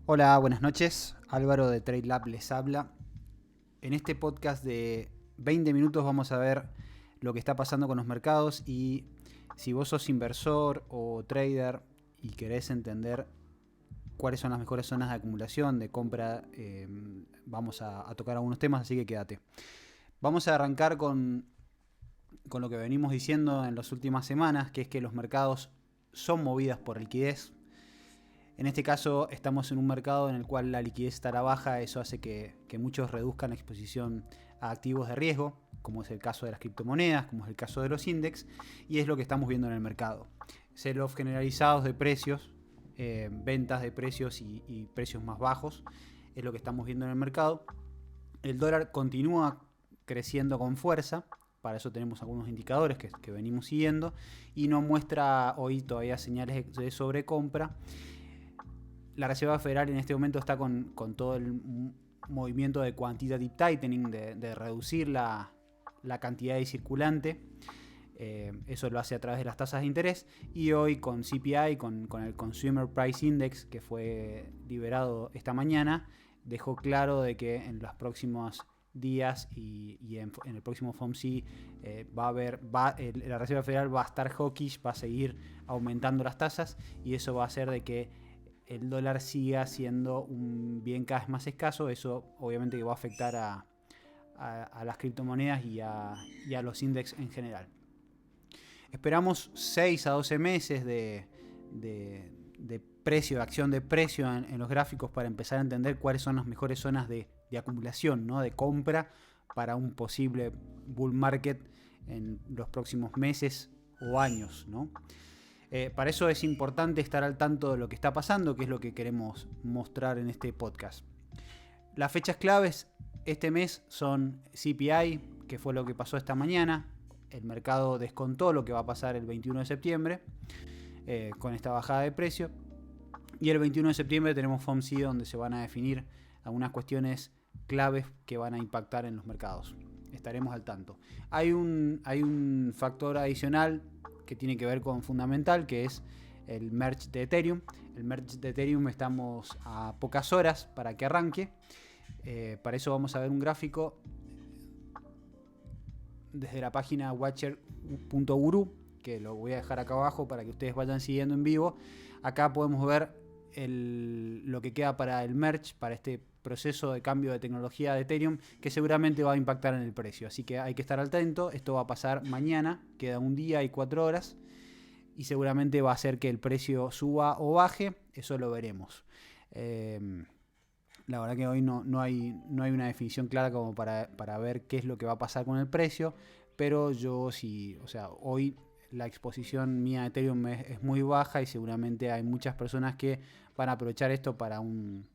Hola, buenas noches. Álvaro de Trade Lab les habla. En este podcast de 20 minutos vamos a ver lo que está pasando con los mercados y si vos sos inversor o trader y querés entender cuáles son las mejores zonas de acumulación, de compra, vamos a tocar algunos temas, así que quédate. Vamos a arrancar con lo que venimos diciendo en las últimas semanas, que es que los mercados son movidas por liquidez. En este caso estamos en un mercado en el cual la liquidez estará baja, eso hace que muchos reduzcan la exposición a activos de riesgo, como es el caso de las criptomonedas, como es el caso de los index, y es lo que estamos viendo en el mercado. Sell-off generalizados de precios, ventas de precios y precios más bajos, es lo que estamos viendo en el mercado. El dólar continúa creciendo con fuerza, para eso tenemos algunos indicadores que venimos siguiendo, y no muestra hoy todavía señales de sobrecompra. La Reserva Federal en este momento está con todo el movimiento de quantitative tightening, de reducir la cantidad de circulante. Eso lo hace a través de las tasas de interés. Y hoy con CPI, con el Consumer Price Index, que fue liberado esta mañana, dejó claro de que en los próximos días y en el próximo FOMC la Reserva Federal va a estar hawkish, va a seguir aumentando las tasas, y eso va a hacer de que el dólar siga siendo un bien cada vez más escaso. Eso obviamente que va a afectar a las criptomonedas y a los índices en general. Esperamos 6 a 12 meses de precio, de acción de precio en los gráficos para empezar a entender cuáles son las mejores zonas de acumulación, ¿no? De compra para un posible bull market en los próximos meses o años, ¿no? Para eso es importante estar al tanto de lo que está pasando, que es lo que queremos mostrar en este podcast. Las fechas claves este mes son CPI, que fue lo que pasó esta mañana. El mercado descontó lo que va a pasar el 21 de septiembre con esta bajada de precio. Y el 21 de septiembre tenemos FOMC, donde se van a definir algunas cuestiones claves que van a impactar en los mercados. Estaremos al tanto. Hay un factor adicional que tiene que ver con fundamental, que es el merge de Ethereum. El merge de Ethereum estamos a pocas horas para que arranque. Para eso vamos a ver un gráfico desde la página watcher.guru, que lo voy a dejar acá abajo para que ustedes vayan siguiendo en vivo. Acá podemos ver lo que queda para el merge, para este proceso de cambio de tecnología de Ethereum, que seguramente va a impactar en el precio. Así que hay que estar atento. Esto va a pasar mañana, queda un día y 4 horas, y seguramente va a hacer que el precio suba o baje. Eso lo veremos. La verdad que hoy no hay una definición clara como para ver qué es lo que va a pasar con el precio, pero hoy la exposición mía a Ethereum es muy baja y seguramente hay muchas personas que van a aprovechar esto para un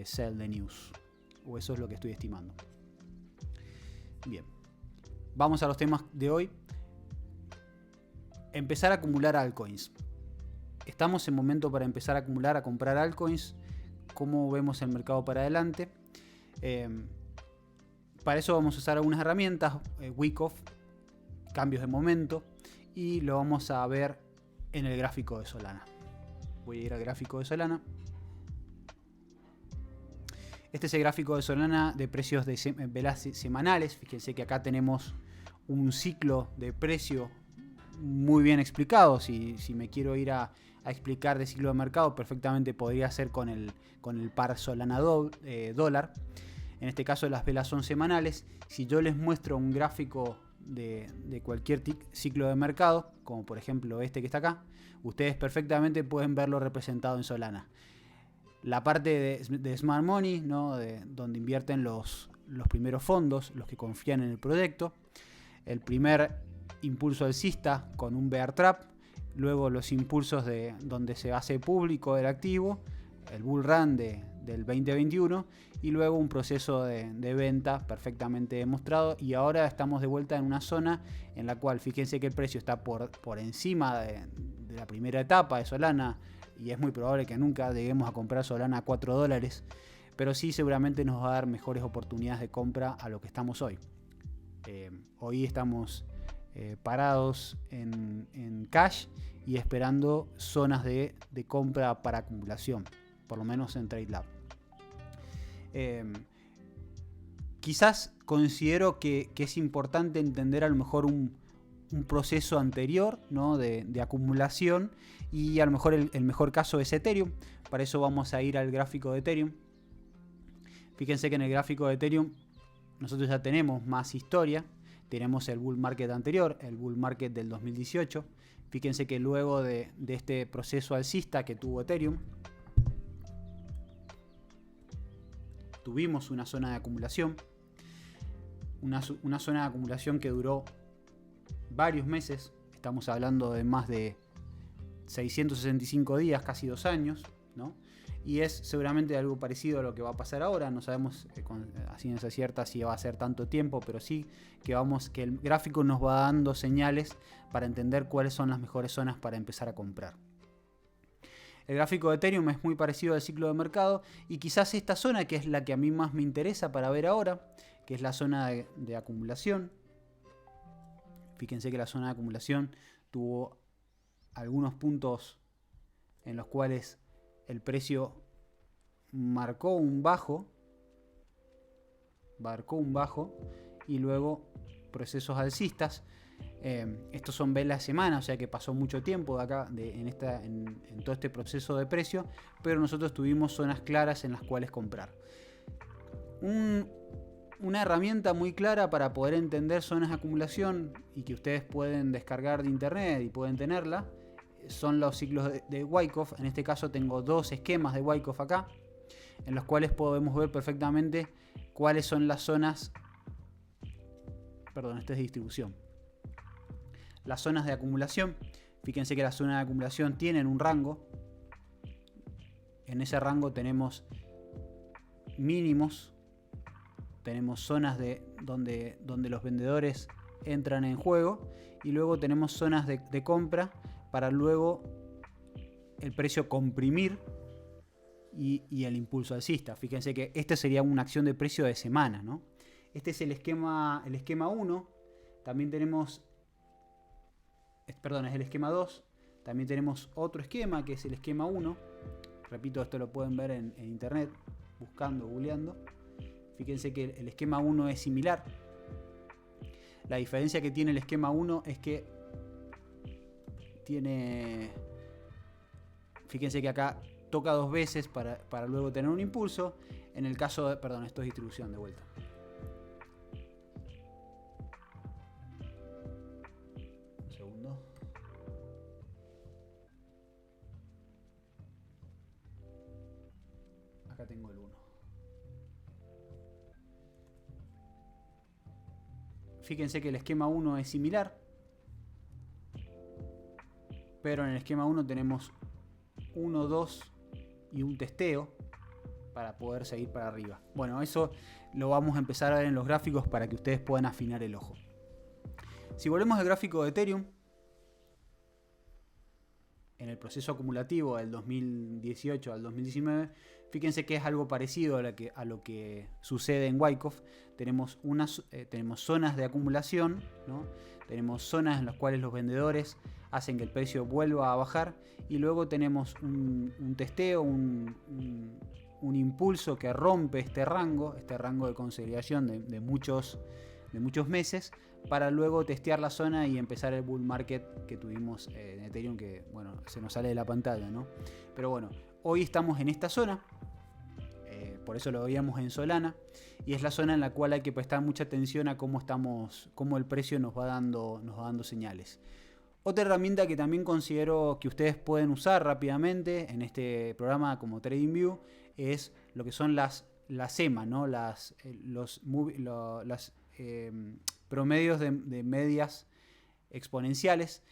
sell the news, o eso es lo que estoy estimando. Bien, vamos a los temas de hoy. Empezar a acumular altcoins. Estamos en momento para empezar a comprar altcoins. ¿Cómo vemos el mercado para adelante? Para eso vamos a usar algunas herramientas, Wyckoff, cambios de momento, y lo vamos a ver en el gráfico de Solana. Voy a ir al gráfico de Solana. Este es el gráfico de Solana de precios de velas semanales. Fíjense que acá tenemos un ciclo de precio muy bien explicado. Si me quiero ir a explicar de ciclo de mercado, perfectamente podría ser con el par Solana dólar. En este caso las velas son semanales. Si yo les muestro un gráfico de cualquier ciclo de mercado, como por ejemplo este que está acá, ustedes perfectamente pueden verlo representado en Solana. La parte de Smart Money, ¿no? Donde invierten los primeros fondos, los que confían en el proyecto. El primer impulso alcista con un bear trap. Luego los impulsos de donde se hace público el activo. El bull run del 2021. Y luego un proceso de venta perfectamente demostrado. Y ahora estamos de vuelta en una zona en la cual, fíjense que el precio está por encima de la primera etapa de Solana. Y es muy probable que nunca lleguemos a comprar Solana a $4, pero sí seguramente nos va a dar mejores oportunidades de compra a lo que estamos hoy. Hoy estamos parados en cash y esperando zonas de compra para acumulación. por lo menos en TradeLab. Quizás considero que es importante entender a lo mejor un proceso anterior, ¿no? de acumulación, y a lo mejor el mejor caso es Ethereum. Para eso vamos a ir al gráfico de Ethereum. Fíjense que en el gráfico de Ethereum nosotros ya tenemos más historia. Tenemos el bull market anterior, el bull market del 2018. Fíjense que luego de este proceso alcista que tuvo Ethereum, tuvimos una zona de acumulación. Una zona de acumulación que duró varios meses. Estamos hablando de más de 665 días, casi 2 años, ¿no? Y es seguramente algo parecido a lo que va a pasar ahora. No sabemos a ciencia cierta si va a ser tanto tiempo, pero sí que el gráfico nos va dando señales para entender cuáles son las mejores zonas para empezar a comprar. El gráfico de Ethereum es muy parecido al ciclo de mercado, y quizás esta zona, que es la que a mí más me interesa para ver ahora, que es la zona de acumulación. Fíjense que la zona de acumulación tuvo algunos puntos en los cuales el precio marcó un bajo y luego procesos alcistas. Estos son velas de semana, o sea que pasó mucho tiempo de acá en todo este proceso de precio, pero nosotros tuvimos zonas claras en las cuales comprar. Una herramienta muy clara para poder entender zonas de acumulación y que ustedes pueden descargar de internet y pueden tenerla son los ciclos de Wyckoff. En este caso tengo 2 esquemas de Wyckoff acá, en los cuales podemos ver perfectamente cuáles son las zonas. Perdón, esta es de distribución. Las zonas de acumulación. Fíjense que las zonas de acumulación tienen un rango. En ese rango tenemos mínimos. Tenemos zonas donde los vendedores entran en juego. Y luego tenemos zonas de compra para luego el precio comprimir y el impulso alcista. Fíjense que esta sería una acción de precio de semana, ¿no? Este es el esquema 1. También tenemos... Perdón, es el esquema 2. También tenemos otro esquema que es el esquema 1. Repito, esto lo pueden ver en internet, buscando, googleando. Fíjense que el esquema 1 es similar. La diferencia que tiene el esquema 1 es que fíjense que acá toca 2 veces para luego tener un impulso. En el caso de... Perdón, esto es distribución de vuelta. Un segundo. Acá tengo el 1. Fíjense que el esquema 1 es similar, pero en el esquema 1 tenemos 1, 2 y un testeo para poder seguir para arriba. Bueno, eso lo vamos a empezar a ver en los gráficos para que ustedes puedan afinar el ojo. Si volvemos al gráfico de Ethereum, en el proceso acumulativo del 2018 al 2019, fíjense que es algo parecido a lo que sucede en Wyckoff. Tenemos zonas de acumulación, ¿no? Tenemos zonas en las cuales los vendedores hacen que el precio vuelva a bajar, y luego tenemos un testeo, un impulso que rompe este rango de consolidación de muchos meses, para luego testear la zona y empezar el bull market que tuvimos en Ethereum, que bueno, se nos sale de la pantalla, ¿no? Pero bueno, hoy estamos en esta zona, por eso lo veíamos en Solana, y es la zona en la cual hay que prestar mucha atención a cómo el precio nos va dando señales. Otra herramienta que también considero que ustedes pueden usar rápidamente en este programa como TradingView es lo que son las EMA, ¿no? Los promedios de medias exponenciales.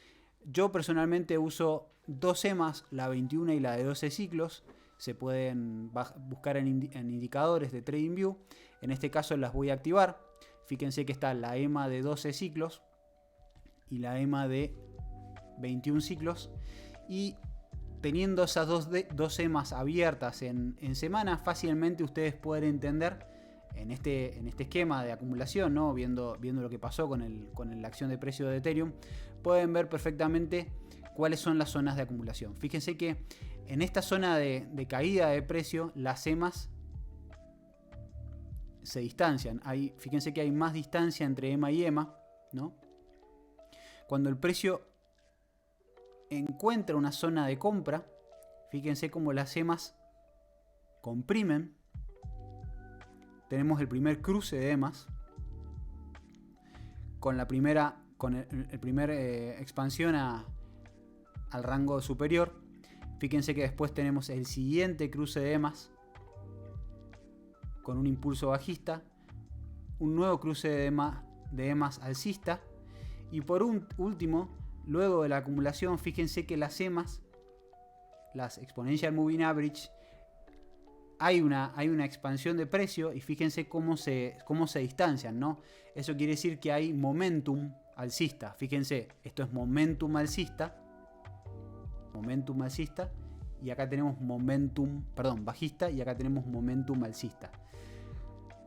Yo personalmente uso 2 EMAs, la 21 y la de 12 ciclos. Se pueden buscar en indicadores de TradingView. En este caso las voy a activar. Fíjense que está la EMA de 12 ciclos y la EMA de 21 ciclos. Y teniendo esas dos EMAs abiertas en semana, fácilmente ustedes pueden entender en este esquema de acumulación, ¿no? Viendo lo que pasó con la acción de precio de Ethereum, pueden ver perfectamente ¿cuáles son las zonas de acumulación? Fíjense que en esta zona de caída de precio, las EMAs se distancian. Fíjense que hay más distancia entre EMA y EMA, ¿no? Cuando el precio encuentra una zona de compra, fíjense cómo las EMAs comprimen. Tenemos el primer cruce de EMAs con el primer expansión al rango superior. Fíjense que después tenemos el siguiente cruce de EMAs con un impulso bajista, un nuevo cruce de EMAs alcista, y por último, luego de la acumulación, fíjense que las EMAs, las Exponential Moving Average, hay una expansión de precio, y fíjense cómo se distancian, ¿no? Eso quiere decir que hay momentum alcista. Fíjense, esto es momentum alcista, y acá tenemos bajista, y acá tenemos momentum alcista.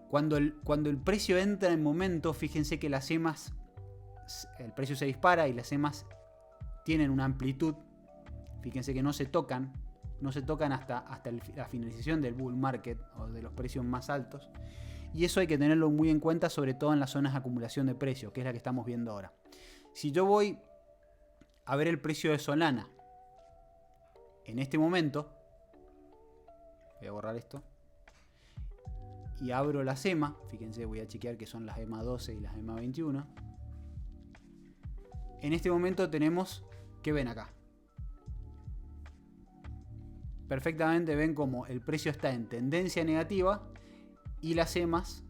Cuando el precio entra en momento, fíjense que las EMAs, el precio se dispara y las EMAs tienen una amplitud. Fíjense que no se tocan hasta la finalización del bull market o de los precios más altos. Y eso hay que tenerlo muy en cuenta, sobre todo en las zonas de acumulación de precios, que es la que estamos viendo ahora. Si yo voy a ver el precio de Solana en este momento, voy a borrar esto, y abro las EMA, fíjense, voy a chequear que son las EMA 12 y las EMA 21. En este momento tenemos, ¿qué ven acá? Perfectamente ven como el precio está en tendencia negativa y las EMAs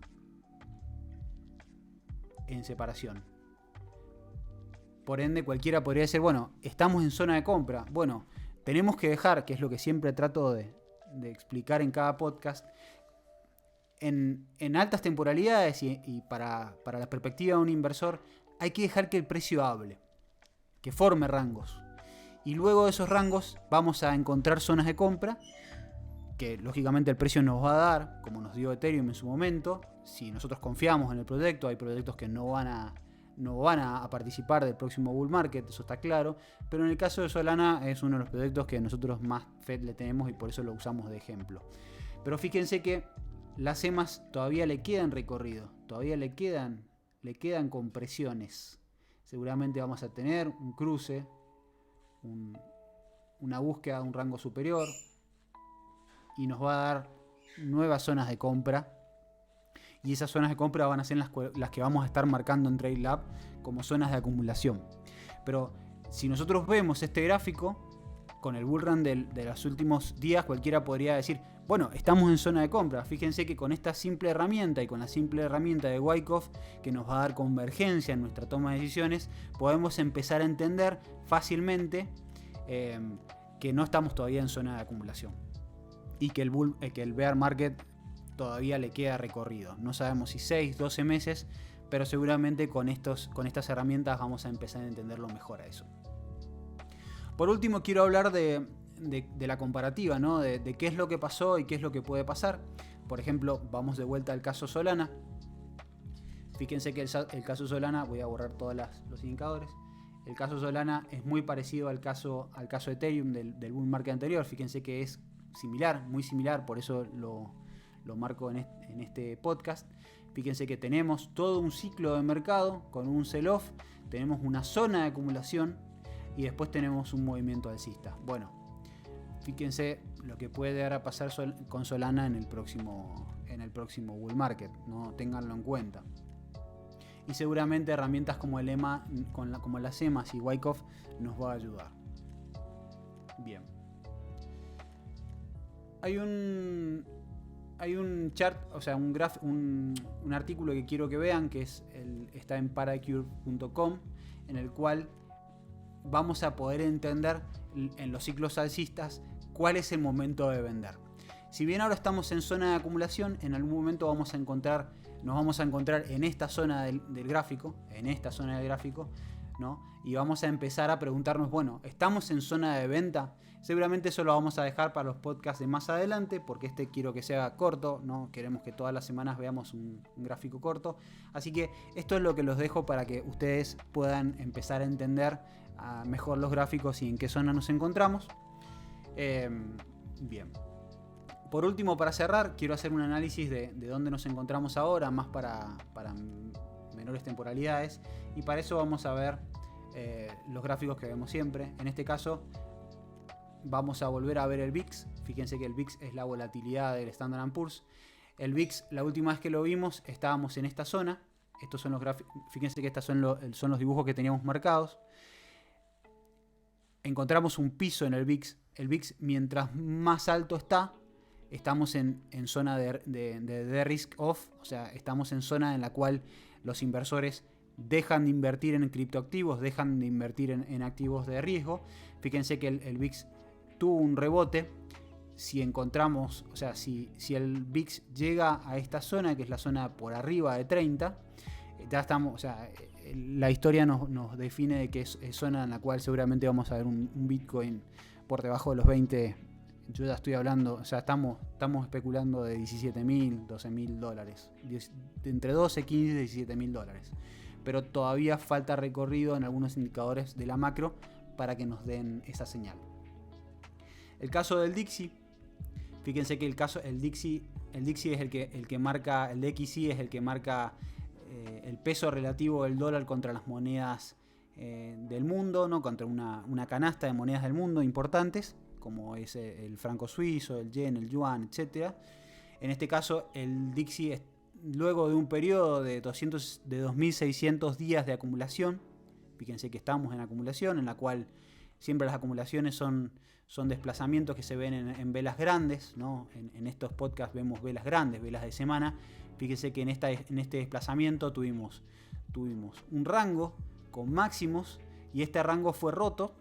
en separación. Por ende, cualquiera podría decir, bueno, estamos en zona de compra. Bueno, tenemos que dejar, que es lo que siempre trato de explicar en cada podcast, en altas temporalidades y para la perspectiva de un inversor, hay que dejar que el precio hable, que forme rangos. Y luego de esos rangos vamos a encontrar zonas de compra que lógicamente el precio nos va a dar, como nos dio Ethereum en su momento. Si nosotros confiamos en el proyecto, hay proyectos que no van a participar del próximo bull market, eso está claro. Pero en el caso de Solana es uno de los proyectos que nosotros más fe le tenemos y por eso lo usamos de ejemplo. Pero fíjense que las EMAs todavía le quedan recorrido, todavía le quedan compresiones. Seguramente vamos a tener un cruce, una búsqueda de un rango superior, y nos va a dar nuevas zonas de compra. Y esas zonas de compra van a ser las que vamos a estar marcando en TradeLab como zonas de acumulación. Pero si nosotros vemos este gráfico con el bullrun de los últimos días, cualquiera podría decir, bueno, estamos en zona de compra. Fíjense que con esta simple herramienta y con la simple herramienta de Wyckoff, que nos va a dar convergencia en nuestra toma de decisiones, podemos empezar a entender fácilmente que no estamos todavía en zona de acumulación y que el bear market todavía le queda recorrido. No sabemos si 6, 12 meses, pero seguramente con estas herramientas vamos a empezar a entenderlo mejor a eso. Por último, quiero hablar de la comparativa, ¿no? De qué es lo que pasó y qué es lo que puede pasar. Por ejemplo, vamos de vuelta al caso Solana. Fíjense que el caso Solana, voy a borrar todos los indicadores. El caso Solana es muy parecido al caso Ethereum del bull market anterior. Fíjense que es similar, muy similar, por eso lo marco en este podcast. Fíjense que tenemos todo un ciclo de mercado con un sell-off, tenemos una zona de acumulación y después tenemos un movimiento alcista. Bueno, fíjense lo que puede llegar a pasar con Solana en el próximo bull market, ¿no? Ténganlo en cuenta. Y seguramente herramientas como el EMA, como las EMAs y Wyckoff nos va a ayudar. Bien. Hay un chart, o sea, un artículo que quiero que vean, que está en paracure.com, en el cual vamos a poder entender en los ciclos alcistas cuál es el momento de vender. Si bien ahora estamos en zona de acumulación, en algún momento nos vamos a encontrar en esta zona del gráfico, ¿no? Y vamos a empezar a preguntarnos, bueno, ¿estamos en zona de venta? Seguramente eso lo vamos a dejar para los podcasts de más adelante, porque quiero que sea corto, no queremos que todas las semanas veamos un gráfico corto. Así que esto es lo que los dejo para que ustedes puedan empezar a entender mejor los gráficos y en qué zona nos encontramos. Bien. Por último, para cerrar, quiero hacer un análisis de dónde nos encontramos ahora, más para menores temporalidades, y para eso vamos a ver los gráficos que vemos siempre. En este caso vamos a volver a ver el VIX. Fíjense que el VIX es la volatilidad del Standard & Poor's. El VIX, la última vez que lo vimos, estábamos en esta zona. Estos son los gráficos. Fíjense que estos son los dibujos que teníamos marcados. Encontramos un piso en el VIX. El VIX, mientras más alto está, estamos en zona de risk off, o sea, estamos en zona en la cual los inversores dejan de invertir en criptoactivos, dejan de invertir en activos de riesgo. Fíjense que el VIX tuvo un rebote. Si encontramos, o sea, si el VIX llega a esta zona, que es la zona por arriba de 30, ya estamos, o sea, la historia nos define de que es zona en la cual seguramente vamos a ver un Bitcoin por debajo de los 20. Yo ya estoy hablando, o sea, estamos especulando de 17.000, 12.000 dólares. Entre 12, 15 y 17.000 dólares. Pero todavía falta recorrido en algunos indicadores de la macro para que nos den esa señal. El caso del DXY, fíjense que el DXY es el que marca, el DXY es el que marca el peso relativo del dólar contra las monedas del mundo, ¿no? Contra una canasta de monedas del mundo importantes, como es el franco suizo, el yen, el yuan, etc. En este caso, el DXY es luego de un periodo de 2.600 días de acumulación. Fíjense que estamos en acumulación, en la cual siempre las acumulaciones son desplazamientos que se ven en velas grandes, ¿no? En estos podcasts vemos velas grandes, velas de semana. Fíjense que en este desplazamiento tuvimos un rango con máximos y este rango fue roto.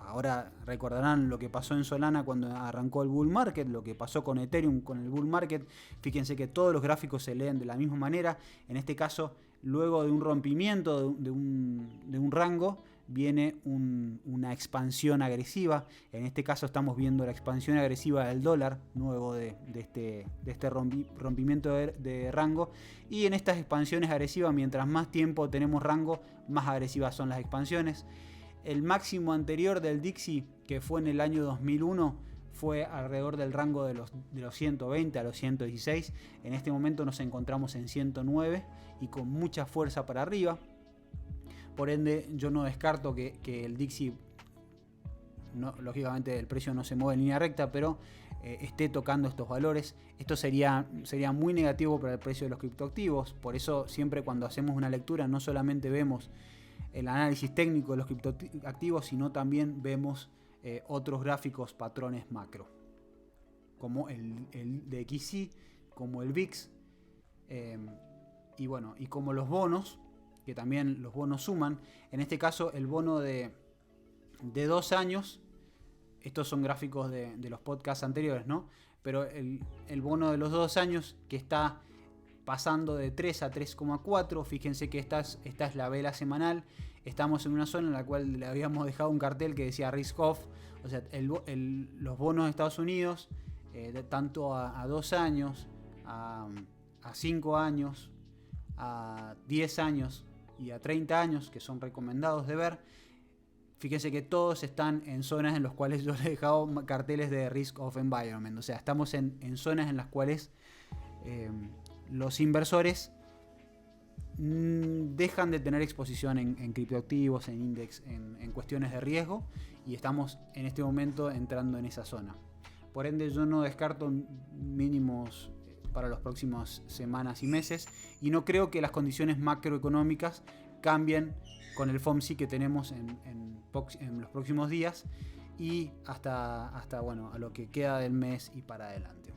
Ahora recordarán lo que pasó en Solana cuando arrancó el bull market, lo que pasó con Ethereum con el bull market. Fíjense que todos los gráficos se leen de la misma manera. En este caso, luego de un rompimiento de un rango, viene una expansión agresiva. En este caso estamos viendo la expansión agresiva del dólar, luego de este rompimiento de rango. Y en estas expansiones agresivas, mientras más tiempo tenemos rango, más agresivas son las expansiones. El máximo anterior del DXY, que fue en el año 2001, fue alrededor del rango de los 120 a los 116. En este momento nos encontramos en 109 y con mucha fuerza para arriba. Por ende, yo no descarto que el DXY, lógicamente el precio no se mueve en línea recta, pero esté tocando estos valores. Esto sería muy negativo para el precio de los criptoactivos. Por eso siempre cuando hacemos una lectura no solamente vemos el análisis técnico de los criptoactivos, sino también vemos otros gráficos, patrones macro, como el DXY, como el VIX, y bueno, y como los bonos, que también los bonos suman. En este caso el bono de 2 años, estos son gráficos de los podcasts anteriores, ¿no? Pero el bono de los 2 años, que está pasando de 3 a 3,4, fíjense que esta es la vela semanal. Estamos en una zona en la cual le habíamos dejado un cartel que decía risk off, o sea, los bonos de Estados Unidos, tanto a 2 años, a 5 años, a 10 años y a 30 años, que son recomendados de ver. Fíjense que todos están en zonas en las cuales yo les he dejado carteles de risk of environment, o sea, estamos en zonas en las cuales los inversores dejan de tener exposición en criptoactivos, en index, en cuestiones de riesgo, y estamos en este momento entrando en esa zona. Por ende, yo no descarto mínimos para las próximas semanas y meses, y no creo que las condiciones macroeconómicas cambien con el FOMC que tenemos en los próximos días y hasta bueno, a lo que queda del mes y para adelante.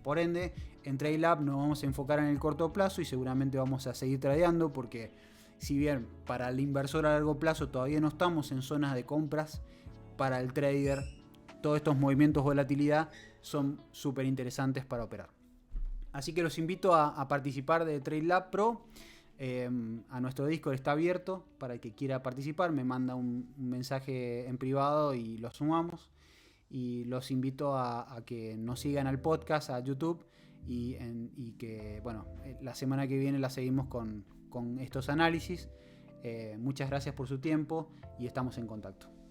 Por ende, en TradeLab nos vamos a enfocar en el corto plazo y seguramente vamos a seguir tradeando, porque si bien para el inversor a largo plazo todavía no estamos en zonas de compras, para el trader todos estos movimientos de volatilidad son súper interesantes para operar. Así que los invito a participar de TradeLab Pro. A nuestro Discord está abierto para el que quiera participar. Me manda un mensaje en privado y lo sumamos. Y los invito a que nos sigan al podcast, a YouTube, y que bueno, la semana que viene la seguimos con estos análisis. Muchas gracias por su tiempo y estamos en contacto.